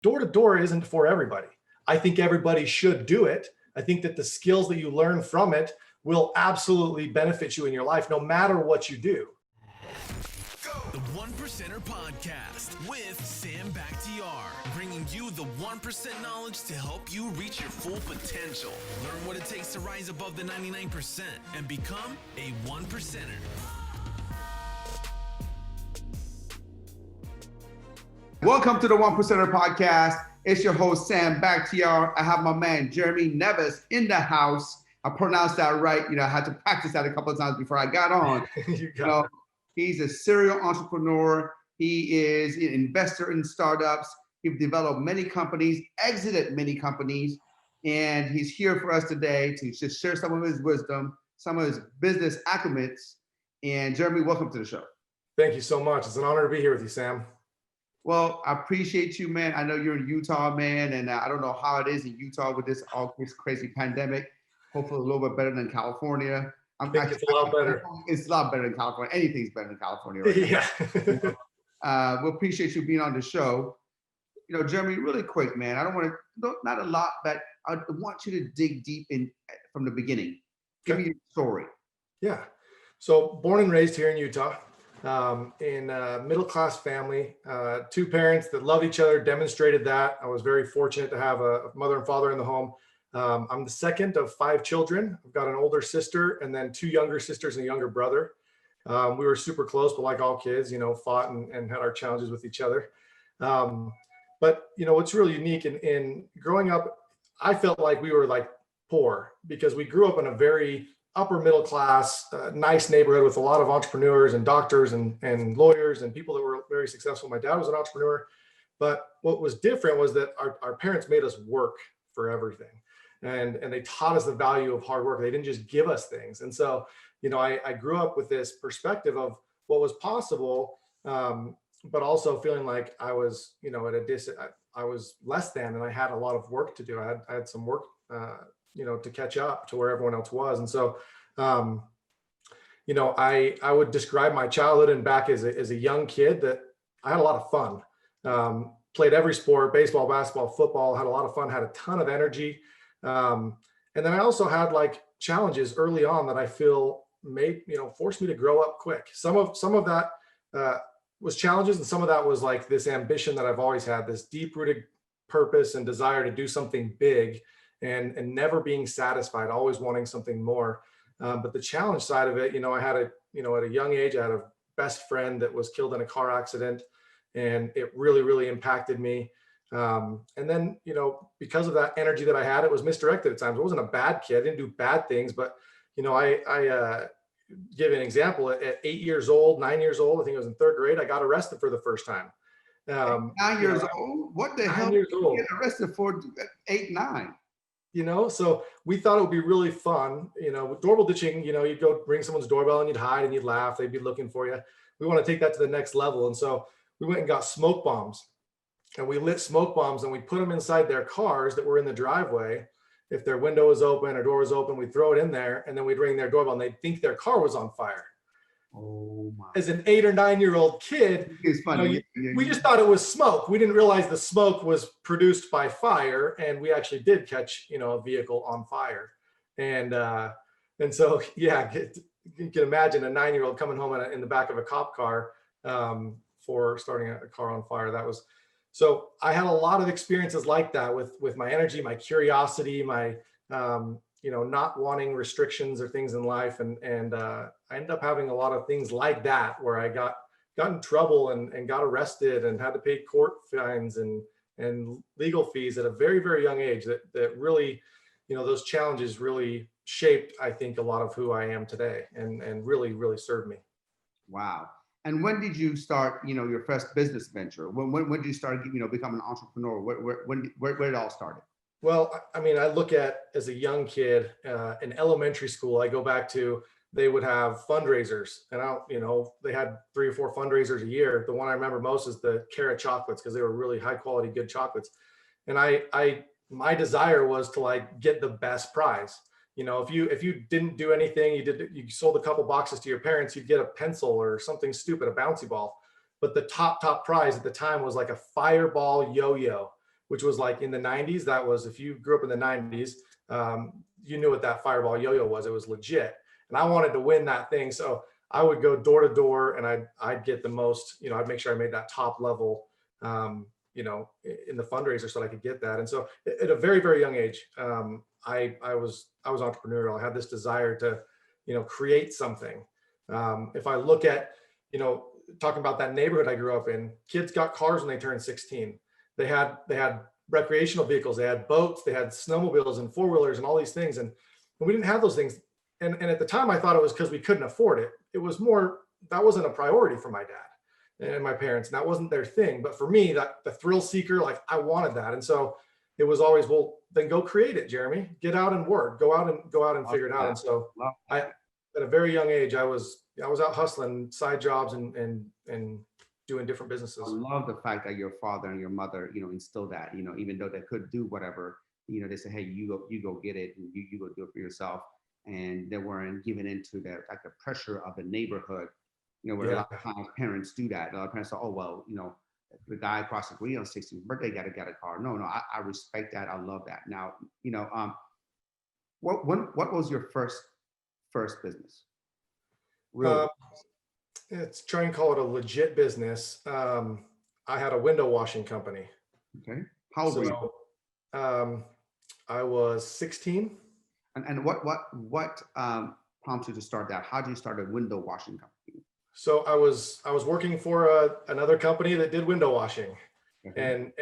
door-to-door isn't for everybody. I think everybody should do it. I think that the skills that you learn from it will absolutely benefit you in your life, no matter what you do. The One Percenter Podcast with Sam Bakhtiar, bringing you the 1% knowledge to help you reach your full potential. Learn what it takes to rise above the 99% and become a 1%er. Welcome to the 1%er Podcast. It's your host, Sam Bakhtiar. I have my man, Jeremy Neves, in the house. I pronounced that right. I had to practice that a couple of times before I got on. He's a serial entrepreneur. He is an investor in startups. He's developed many companies, exited many companies, and he's here for us today to just share some of his wisdom, some of his business acumen. And Jeremy, welcome to the show. Thank you so much. It's an honor to be here with you, Sam. Well, I appreciate you, man. I know you're in Utah, man, and I don't know how it is in Utah with this crazy pandemic. Hopefully a little bit better than California. I think it's a lot better. It's a lot better than California. Anything's better than California right now. Yeah. We appreciate you being on the show. Jeremy, really quick, man. I don't want to, not a lot, but I want you to dig deep in from the beginning. Give me your story. Yeah. So born and raised here in Utah. In a middle-class family, two parents that loved each other, demonstrated that. I was very fortunate to have a mother and father in the home. I'm the second of 5 children. I've got an older sister and then 2 younger sisters and a younger brother. We were super close, but like all kids, fought and had our challenges with each other. But what's really unique in growing up, I felt like we were like poor because we grew up in a very upper middle class, nice neighborhood with a lot of entrepreneurs and doctors and lawyers and people that were very successful. My dad was an entrepreneur, but what was different was that our parents made us work for everything. And they taught us the value of hard work. They didn't just give us things. And so, I grew up with this perspective of what was possible, but also feeling like I was, I was less than, and I had a lot of work to do. I had some work, to catch up to where everyone else was. And so, I would describe my childhood and back as a young kid that I had a lot of fun, played every sport, baseball, basketball, football, had a lot of fun, had a ton of energy. And then I also had like challenges early on that I feel forced me to grow up quick. Some of that was challenges, and some of that was like this ambition that I've always had, this deep rooted purpose and desire to do something big. And never being satisfied, always wanting something more. But the challenge side of it, I had at a young age, I had a best friend that was killed in a car accident, and it really, really impacted me. And then, because of that energy that I had, it was misdirected at times. I wasn't a bad kid. I didn't do bad things, but, I give an example. At 8 years old, 9 years old, I think I was in 3rd grade, I got arrested for the first time. 9 years old? What the hell did you get arrested for at 8, 9? So we thought it would be really fun, with doorbell ditching, you'd go ring someone's doorbell and you'd hide and you'd laugh. They'd be looking for you. We want to take that to the next level. And so we went and got smoke bombs, and we lit smoke bombs and we put them inside their cars that were in the driveway. If their window was open or door was open, we'd throw it in there, and then we'd ring their doorbell and they'd think their car was on fire. Oh my. As an 8 or 9 year old kid, it's funny. We just thought it was smoke. We didn't realize the smoke was produced by fire, and we actually did catch, a vehicle on fire. And so, yeah, you can imagine a 9-year-old coming home in the back of a cop car for starting a car on fire. So I had a lot of experiences like that with my energy, my curiosity, my not wanting restrictions or things in life. And I ended up having a lot of things like that where I got in trouble and got arrested and had to pay court fines and legal fees at a very, very young age that really, those challenges really shaped, I think, a lot of who I am today and really, really served me. Wow. And when did you start, your first business venture? When did you start, becoming an entrepreneur? Where did it all start? Well, I mean, I look at as a young kid in elementary school, I go back to, they would have fundraisers, and they had 3 or 4 fundraisers a year. The one I remember most is the Cara chocolates, because they were really high quality, good chocolates. And my desire was to like get the best prize. If you didn't do anything, you sold a couple boxes to your parents, you'd get a pencil or something stupid, a bouncy ball. But the top prize at the time was like a fireball yo-yo. which was like in the 90s. That was, if you grew up in the 90s, you knew what that Fireball yo-yo was. It was legit. And I wanted to win that thing. So I would go door to door and I'd get the most, I'd make sure I made that top level, in the fundraiser so that I could get that. And so at a very, very young age, I was entrepreneurial. I had this desire to, create something. If I look at, talking about that neighborhood I grew up in, kids got cars when they turned 16. They had recreational vehicles, they had boats, they had snowmobiles and four-wheelers and all these things. And we didn't have those things. And at the time I thought it was because we couldn't afford it. It was more, that wasn't a priority for my dad and my parents. And that wasn't their thing. But for me, that the thrill seeker, like I wanted that. And so it was always, well, then go create it, Jeremy. Get out and work. Go out and figure it out. And so at a very young age, I was out hustling side jobs and doing different businesses. I love the fact that your father and your mother, instilled that, even though they could do whatever, they said, hey, you go get it and you go do it for yourself. And they weren't giving into the pressure of the neighborhood, where a lot of times parents do that. A lot of parents say, oh, well, the guy across the street on 16th birthday got to get a car. No, I respect that. I love that. Now, what was your first business? Really? It's try and call it a legit business. I had a window washing company. Okay. How old were you? I was 16. And what prompted you to start that? How did you start a window washing company? So I was working for another company that did window washing, and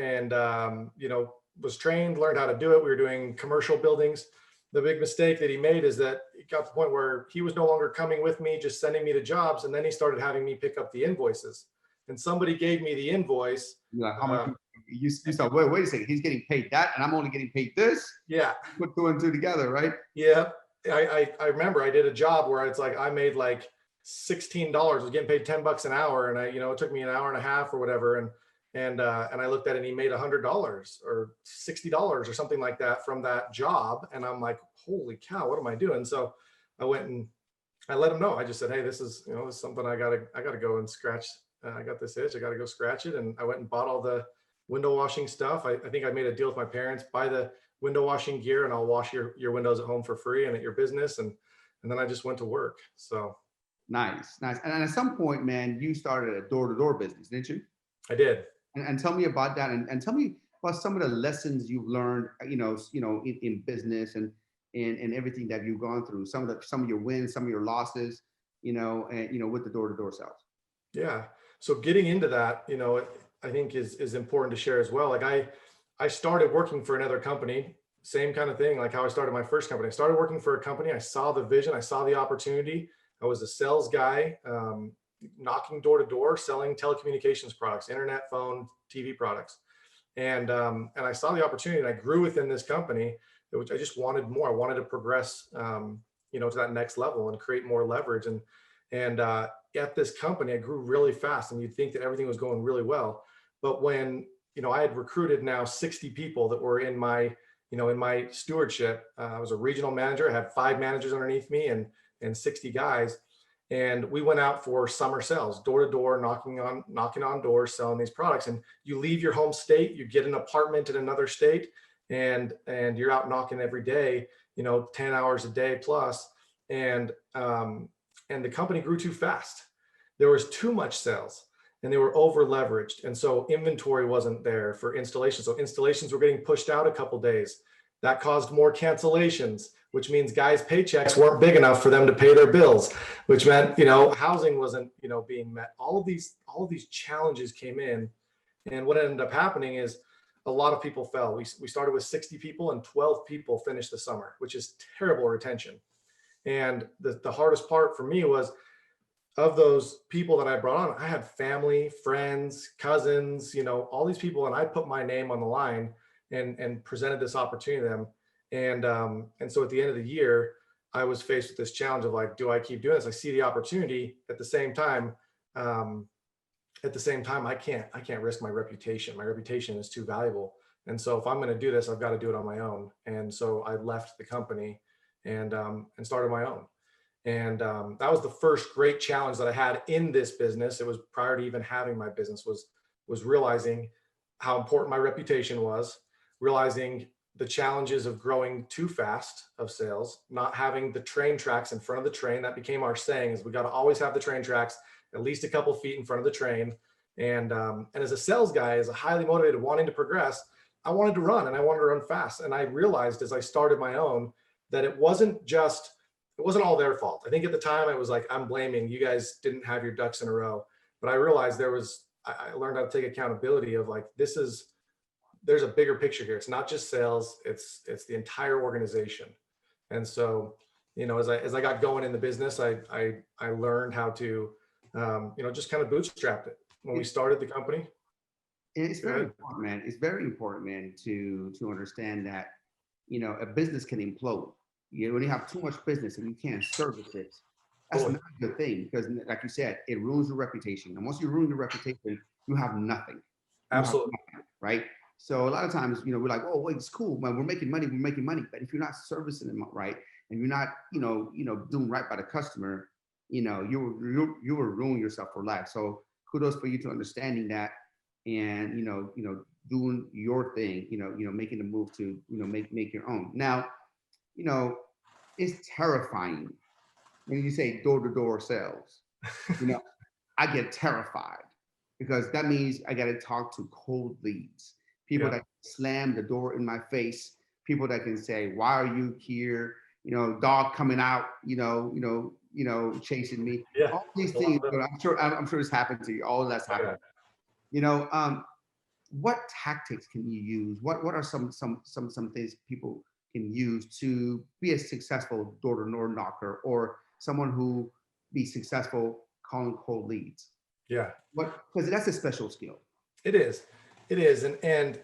was trained, learned how to do it. We were doing commercial buildings. The big mistake that he made is that it got to the point where he was no longer coming with me, just sending me to jobs, and then he started having me pick up the invoices. And somebody gave me the invoice. You're like, how much? You thought, wait a second, he's getting paid that, and I'm only getting paid this. Yeah. Put two and two together, right? Yeah. I remember I did a job where it's like I made like $16. I was getting paid $10 an hour, and it took me an hour and a half or whatever, and I looked at it and he made $100 or $60 or something like that from that job, and I'm like, holy cow, what am I doing? So I went and I let him know. I just said, hey, this is this is something I gotta go and scratch. I got this itch. I gotta go scratch it, and I went and bought all the window washing stuff. I think I made a deal with my parents: buy the window washing gear, and I'll wash your windows at home for free and at your business. And then I just went to work. So nice. And at some point, man, you started a door-to-door business, didn't you? I did. And tell me about that, and tell me about some of the lessons you've learned, in business and everything that you've gone through. Some of your wins, some of your losses, with the door-to-door sales. Yeah. So getting into that, I think is important to share as well. Like I started working for another company, same kind of thing, like how I started my first company. I started working for a company. I saw the vision. I saw the opportunity. I was a sales guy, knocking door to door, selling telecommunications products, internet, phone, TV products. And I saw the opportunity, and I grew within this company, which I just wanted more. I wanted to progress, to that next level and create more leverage. And at this company, I grew really fast, and you'd think that everything was going really well. But when, I had recruited now 60 people that were in my stewardship. I was a regional manager. I had 5 managers underneath me and 60 guys. And we went out for summer sales, door to door, knocking on doors, selling these products. And you leave your home state, you get an apartment in another state, and you're out knocking every day, 10 hours a day plus. And the company grew too fast. There was too much sales, and they were over leveraged. And so inventory wasn't there for installation. So installations were getting pushed out a couple days. That caused more cancellations, which means guys' paychecks weren't big enough for them to pay their bills, which meant, housing wasn't, being met. All of these challenges came in. And what ended up happening is a lot of people fell. We started with 60 people, and 12 people finished the summer, which is terrible retention. And the hardest part for me was, of those people that I brought on, I had family, friends, cousins, all these people, and I put my name on the line and presented this opportunity to them. And so at the end of the year, I was faced with this challenge of like, do I keep doing this? I see the opportunity. At the same time, I can't risk my reputation. My reputation is too valuable. And so if I'm going to do this, I've got to do it on my own. And so I left the company and started my own. And that was the first great challenge that I had in this business. It was prior to even having my business, was realizing how important my reputation was, realizing the challenges of growing too fast of sales, not having the train tracks in front of the train. That became our saying, is we got to always have the train tracks at least a couple feet in front of the train. And as a sales guy, as a highly motivated, wanting to progress, I wanted to run and I wanted to run fast. And I realized as I started my own that it wasn't all their fault. I think at the time I was like, I'm blaming you guys didn't have your ducks in a row. But I realized I learned how to take accountability of like, there's a bigger picture here. It's not just sales, it's the entire organization. And so, as I got going in the business, I learned how to, just kind of bootstrap it when we started the company. It's very important, man. It's very important, man, to understand that, a business can implode. When you have too much business and you can't service it, that's not a good thing, because like you said, it ruins your reputation. And once you ruin your reputation, you have nothing. Absolutely. Right? So a lot of times, we're like, oh, wait, it's cool, man. We're making money. But if you're not servicing them right, and you're not, doing right by the customer, you will ruin yourself for life. So kudos for you to understanding that, and doing your thing, making the move to make your own. Now, it's terrifying when you say door-to-door sales. I get terrified, because that means I got to talk to cold leads, people that slam the door in my face, people that can say, why are you here? Dog coming out, chasing me. Yeah. All these things, but I'm sure it's happened to you. All that's happened. What tactics can you use? What are some things people can use to be a successful door-to-door knocker, or someone who be successful calling cold leads? Yeah. Because that's a special skill. It is. And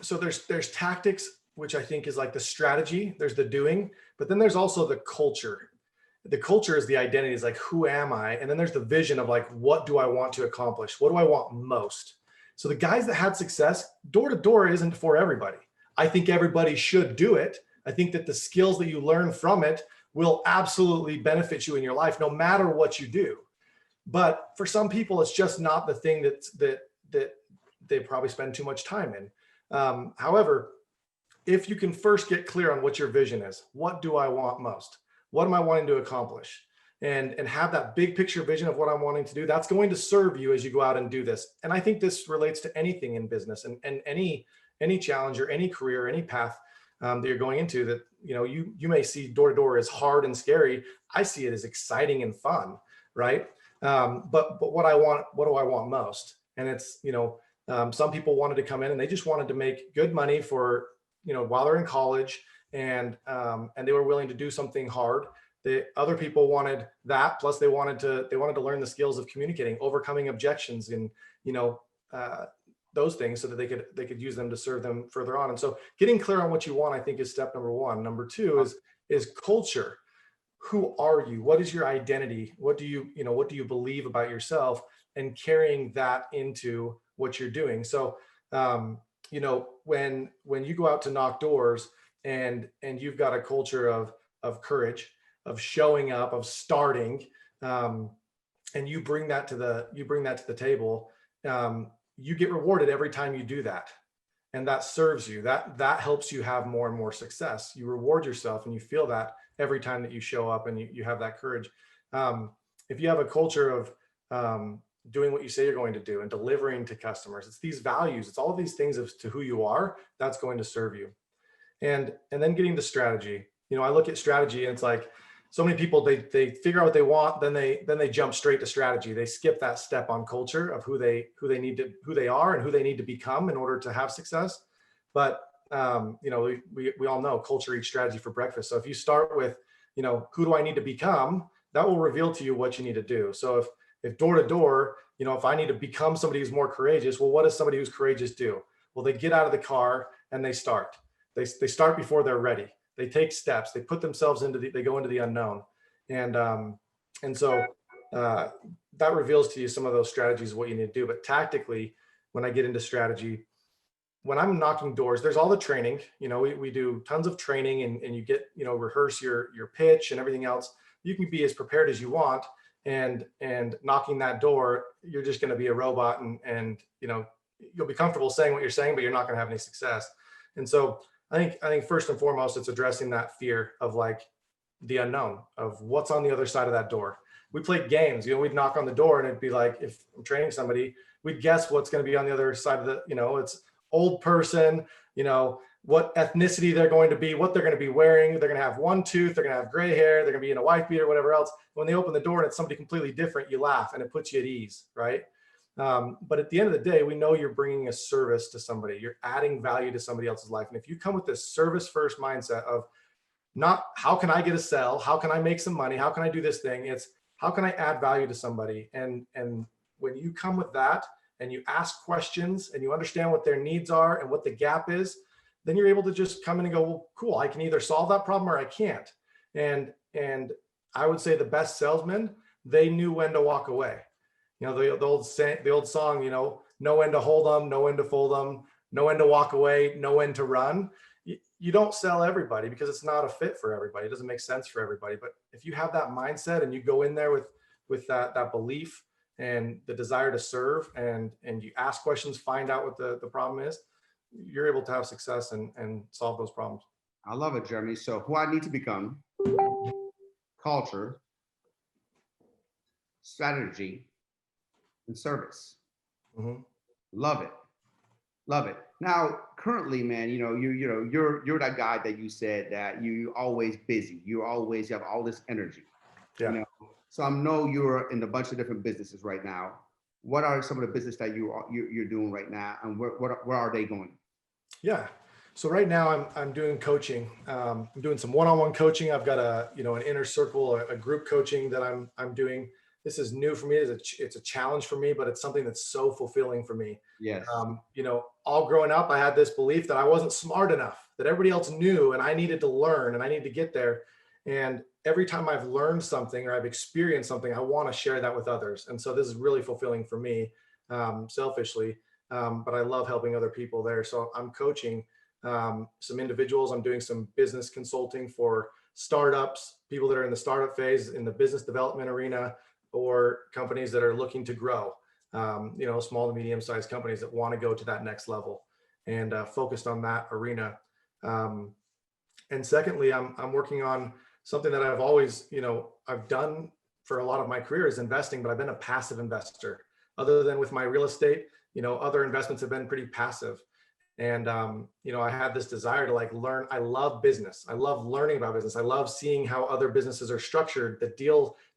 so there's tactics, which I think is like the strategy, there's the doing, but then there's also the culture. The culture is the identity, is like, who am I? And then there's the vision of like, what do I want to accomplish? What do I want most? So the guys that had success, door to door isn't for everybody. I think everybody should do it. I think that the skills that you learn from it will absolutely benefit you in your life, no matter what you do. But for some people, it's just not the thing that they probably spend too much time in. However, if you can first get clear on what your vision is, what do I want most? What am I wanting to accomplish? And have that big picture vision of what I'm wanting to do, that's going to serve you as you go out and do this. And I think this relates to anything in business and any challenge or any career, any path that you're going into, that, you may see door to door as hard and scary. I see it as exciting and fun, right? But what do I want most? And it's, some people wanted to come in and they just wanted to make good money for, while they're in college, and they were willing to do something hard. The other people wanted that, plus they wanted to learn the skills of communicating, overcoming objections, and those things, so that they could use them to serve them further on. And so getting clear on what you want, I think, is step number one. Number two is culture. Who are you? What is your identity? What do you believe about yourself, and carrying that into what you're doing. So when you go out to knock doors and you've got a culture of courage, of showing up, of starting, and you bring that to the table, you get rewarded every time you do that. And that serves you, that helps you have more and more success. You reward yourself, and you feel that every time that you show up and you have that courage. If you have a culture of doing what you say you're going to do and delivering to customers, it's these values, it's all of these things as to who you are, that's going to serve you. And then getting to strategy. I look at strategy, and it's like, so many people, they figure out what they want, then they jump straight to strategy. They skip that step on culture of who they are and who they need to become in order to have success. But we all know culture eats strategy for breakfast. So if you start with, who do I need to become, that will reveal to you what you need to do. So if door to door, if I need to become somebody who's more courageous, well, what does somebody who's courageous do? Well, they get out of the car and they start. They start before they're ready. They take steps. They put themselves they go into the unknown, and so that reveals to you some of those strategies of what you need to do. But tactically, when I get into strategy, when I'm knocking doors, there's all the training. We do tons of training, and you get rehearse your pitch and everything else. You can be as prepared as you want, and knocking that door, you're just going to be a robot and you'll be comfortable saying what you're saying, but you're not going to have any success. And so I think first and foremost, it's addressing that fear of like the unknown of what's on the other side of that door. We played games, we'd knock on the door and it'd be like, if I'm training somebody, we'd guess what's going to be on the other side of the, it's old person, what ethnicity they're going to be, what they're going to be wearing. They're going to have one tooth, they're going to have gray hair, they're going to be in a wife beater, whatever else. When they open the door and it's somebody completely different, you laugh and it puts you at ease, right? But at the end of the day, we know you're bringing a service to somebody. You're adding value to somebody else's life. And if you come with this service first mindset of not how can I get a sell, how can I make some money, how can I do this thing? It's how can I add value to somebody? And when you come with that and you ask questions and you understand what their needs are and what the gap is, then you're able to just come in and go, well, cool, I can either solve that problem or I can't. And I would say the best salesmen, they knew when to walk away. The old song, know when to hold them, know when to fold them, know when to walk away, know when to run. You don't sell everybody because it's not a fit for everybody. It doesn't make sense for everybody. But if you have that mindset and you go in there with that belief and the desire to serve and you ask questions, find out what the problem is, you're able to have success and solve those problems. I love it, Jeremy. So who I need to become, culture, strategy, and service. Mm-hmm. Love it. Love it. Now, currently, man, you're that guy that you said that you're always busy. You have all this energy. Yeah. So I know you're in a bunch of different businesses right now. What are some of the business that you're doing right now, and where are they going? Yeah. So right now I'm doing coaching. I'm doing some one-on-one coaching. I've got an inner circle, a group coaching that I'm doing. This is new for me. It's a challenge for me, but it's something that's so fulfilling for me. Yes. All growing up, I had this belief that I wasn't smart enough, that everybody else knew, and I needed to learn and I needed to get there. And every time I've learned something or I've experienced something, I want to share that with others. And so this is really fulfilling for me, selfishly. But I love helping other people there. So I'm coaching some individuals. I'm doing some business consulting for startups, people that are in the startup phase, in the business development arena, or companies that are looking to grow, small to medium-sized companies that want to go to that next level, and focused on that arena. And secondly, I'm working on something that I've always, I've done for a lot of my career is investing, but I've been a passive investor. Other than with my real estate, other investments have been pretty passive. And, I had this desire to learn. I love business. I love learning about business. I love seeing how other businesses are structured, the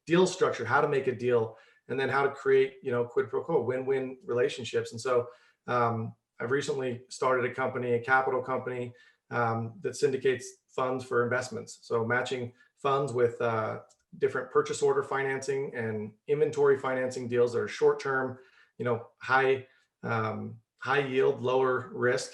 deal structure, how to make a deal, and then how to create, quid pro quo, win-win relationships. And so I've recently started a company, a capital company that syndicates funds for investments. So matching funds with different purchase order financing and inventory financing deals that are short-term, high yield, lower risk,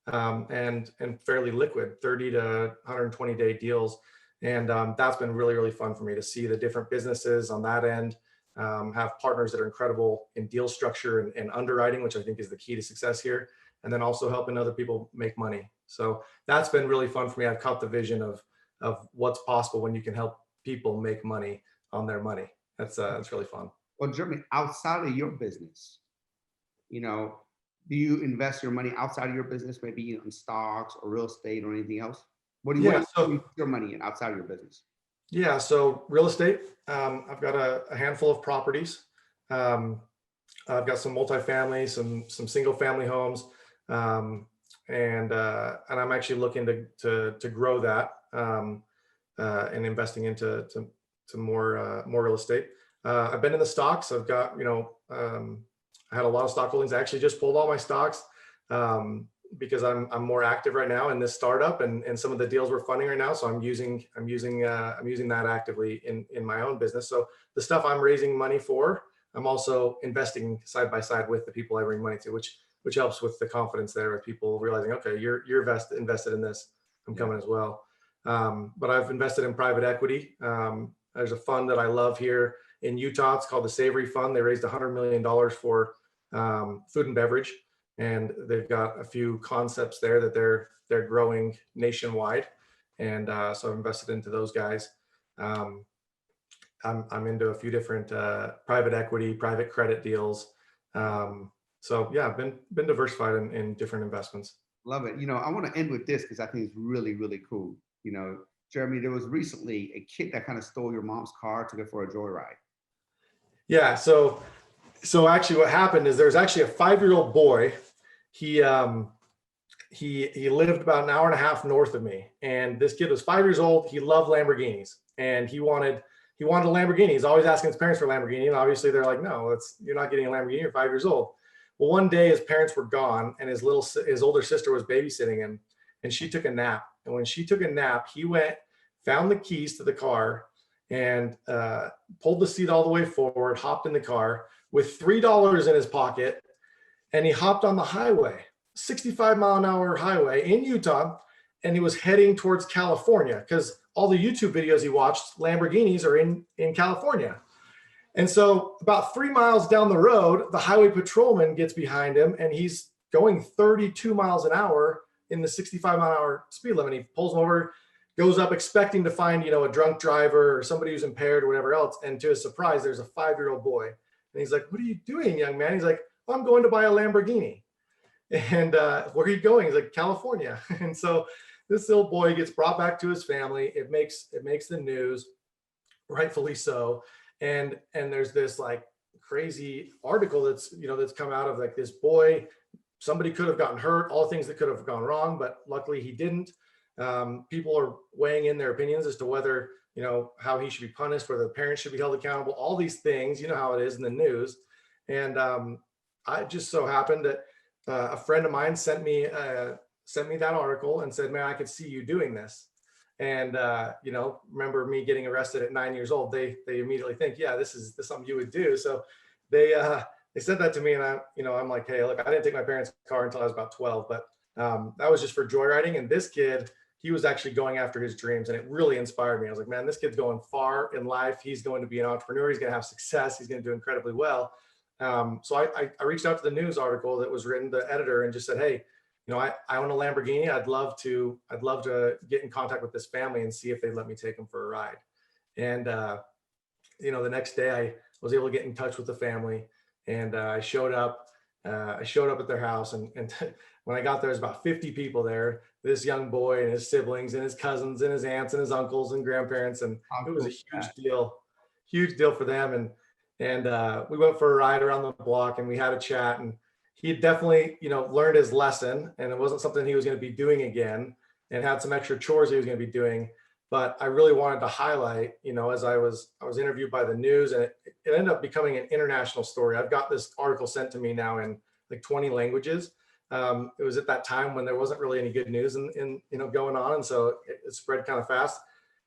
and fairly liquid, 30 to 120 day deals. And that's been really, really fun for me to see the different businesses on that end, have partners that are incredible in deal structure and underwriting, which I think is the key to success here. And then also helping other people make money. So that's been really fun for me. I've caught the vision of what's possible when you can help people make money on their money. That's really fun. Well, Jeremy, outside of your business, do you invest your money outside of your business, maybe in stocks or real estate or anything else? What do you put your money in outside of your business? Yeah, so real estate. I've got a handful of properties. I've got some multifamily, some single family homes, and I'm actually looking to grow that and investing into more real estate. I've been in the stocks. I've got I had a lot of stock holdings. I actually just pulled all my stocks because I'm more active right now in this startup and some of the deals we're funding right now. So I'm using that actively in my own business. So the stuff I'm raising money for, I'm also investing side by side with the people I bring money to, which helps with the confidence there with people realizing, okay, you're invested in this. I'm coming as well. But I've invested in private equity. There's a fund that I love here in Utah. It's called the Savory Fund. They raised $100 million for food and beverage, and they've got a few concepts there that they're growing nationwide. And so I've invested into those guys. I'm into a few different private equity, private credit deals. So yeah, I've been diversified in different investments. Love it. I want to end with this because I think it's really, really cool. Jeremy, there was recently a kid that kind of stole your mom's car, took it for a joyride. Yeah. So actually what happened is there's actually a 5-year-old boy. He he lived about an hour and a half north of me, and this kid was 5 years old. He loved Lamborghinis, and he wanted a Lamborghini. He's always asking his parents for a Lamborghini, and obviously they're like, no, you're not getting a Lamborghini. You're 5 years old. Well, one day his parents were gone, and his older sister was babysitting him, and she took a nap. And when she took a nap, he went, found the keys to the car, and pulled the seat all the way forward, hopped in the car with $3 in his pocket, and he hopped on the highway, 65-mile-an-hour highway in Utah, and he was heading towards California because all the YouTube videos he watched, Lamborghinis are in California. And so about 3 miles down the road, the highway patrolman gets behind him, and he's going 32 miles an hour in the 65-mile-an-hour speed limit. He pulls him over, goes up expecting to find, a drunk driver or somebody who's impaired or whatever else. And to his surprise, there's a 5-year-old boy. And he's like, "What are you doing, young man?" He's like, "I'm going to buy a Lamborghini." And where are you going? He's like, "California." And so this little boy gets brought back to his family. It makes the news, rightfully so. And there's this like crazy article that's come out of like this boy. Somebody could have gotten hurt, all things that could have gone wrong, but luckily he didn't. People are weighing in their opinions as to whether, how he should be punished, whether the parents should be held accountable, all these things, how it is in the news. And I just so happened that a friend of mine sent me that article and said, "Man, I could see you doing this." And remember me getting arrested at 9 years old. They immediately think, yeah, this is something you would do. So they said that to me, and I'm like, "Hey, look, I didn't take my parents' car until I was about 12, but that was just for joyriding." And this kid, he was actually going after his dreams, and it really inspired me. I was like, "Man, this kid's going far in life. He's going to be an entrepreneur. He's going to have success. He's going to do incredibly well." So I reached out to the news article that was written, the editor, and just said, "Hey, I own a Lamborghini. I'd love to get in contact with this family and see if they'd let me take them for a ride." And the next day I was able to get in touch with the family, and I showed up. At their house, and when I got there, there's about 50 people there. This young boy and his siblings and his cousins and his aunts and his uncles and grandparents, and it was a huge deal for them. And we went for a ride around the block, and we had a chat, and he had definitely, learned his lesson, and it wasn't something he was going to be doing again, and had some extra chores he was going to be doing. But I really wanted to highlight, as I was interviewed by the news, and it ended up becoming an international story. I've got this article sent to me now in like 20 languages. It was at that time when there wasn't really any good news in going on, and so it spread kind of fast.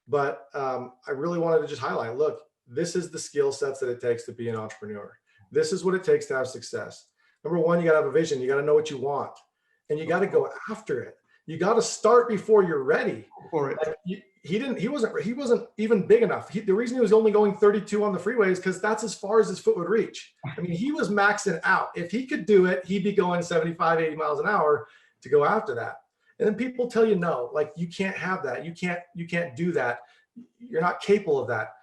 But I really wanted to just highlight, look, this is the skill sets that it takes to be an entrepreneur. This is what it takes to have success. Number one, you got to have a vision. You got to know what you want, and you got to go after it. You got to start before you're ready. For it. Like, he wasn't even big enough. The reason he was only going 32 on the freeway is because that's as far as his foot would reach. I mean, he was maxing out. If he could do it, he'd be going 75, 80 miles an hour to go after that. And then people tell you, no, like, you can't have that. You can't do that. You're not capable of that.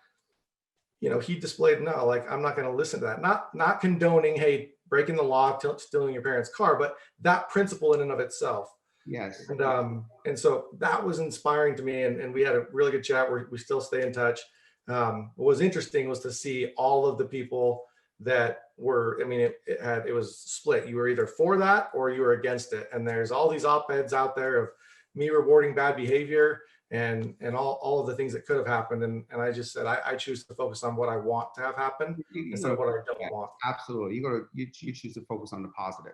He displayed, no, like, I'm not going to listen to that. Not condoning, hey, breaking the law, stealing your parents' car, but that principle in and of itself. Yes. And so that was inspiring to me, and we had a really good chat. We still stay in touch. What was interesting was to see all of the people that were, it was split. You were either for that or you were against it. And there's all these op-eds out there of me rewarding bad behavior and all of the things that could have happened. And I just said, I choose to focus on what I want to have happen instead of what I don't want. Absolutely. You choose to focus on the positive.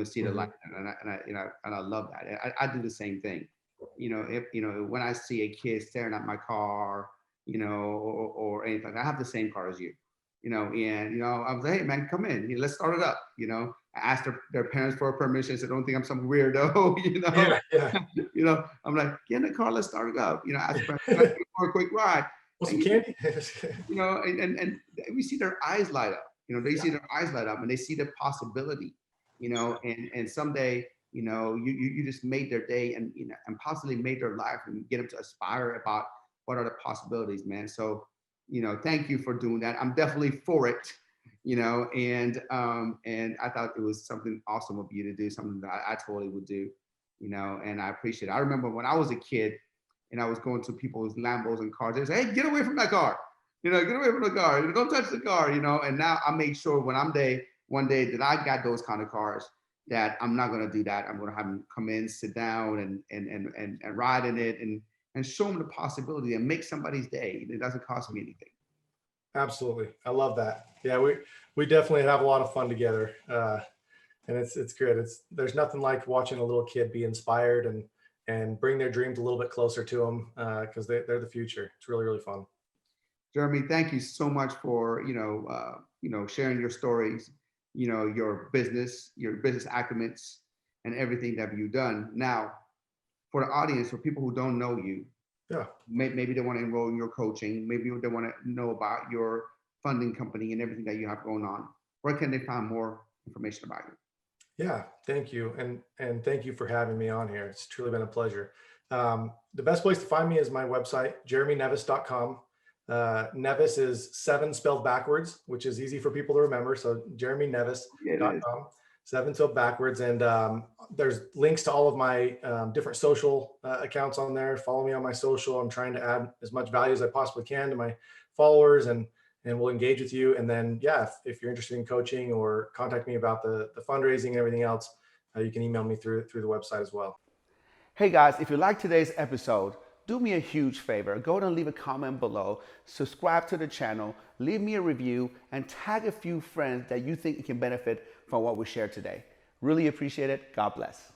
See the light, and I love that. I do the same thing. If when I see a kid staring at my car, or anything, I have the same car as you. And I was like, "Hey man, come in. Let's start it up." I asked their parents for permission. So don't think I'm some weirdo. Yeah. I'm like, "Get in the car. Let's start it up." Ask friends for a quick ride. Want some candy? And we see their eyes light up. They see their eyes light up, and they see the possibility. And someday, you just made their day and possibly made their life and get them to aspire about what are the possibilities, man. So, thank you for doing that. I'm definitely for it. and I thought it was something awesome of you to do, something that I totally would do, and I appreciate it. I remember when I was a kid and I was going to people's Lambos and cars, they say, hey, get away from that car, get away from the car, don't touch the car, and now I make sure when one day that I got those kind of cars, that I'm not going to do that. I'm going to have them come in, sit down and ride in it and show them the possibility and make somebody's day. It doesn't cost me anything. Absolutely. I love that. Yeah, we definitely have a lot of fun together. And it's good. There's nothing like watching a little kid be inspired and bring their dreams a little bit closer to them, because they're the future. It's really, really fun. Jeremy, thank you so much for, sharing your stories, your business acumens and everything that you've done. Now, for the audience, for people who don't know you, yeah, maybe they want to enroll in your coaching, maybe they want to know about your funding company and everything that you have going on. Where can they find more information about you? Yeah, thank you. And thank you for having me on here. It's truly been a pleasure. The best place to find me is my website, jeremyneves.com. Neves is 7 spelled backwards, which is easy for people to remember. So jeremyneves.com, 7 spelled backwards. And there's links to all of my different social accounts on there. Follow me on my social. I'm trying to add as much value as I possibly can to my followers, and we'll engage with you. And then, yeah, if you're interested in coaching or contact me about the fundraising and everything else, you can email me through the website as well. Hey guys, if you like today's episode, do me a huge favor. Go ahead and leave a comment below, subscribe to the channel, leave me a review, and tag a few friends that you think can benefit from what we shared today. Really appreciate it. God bless.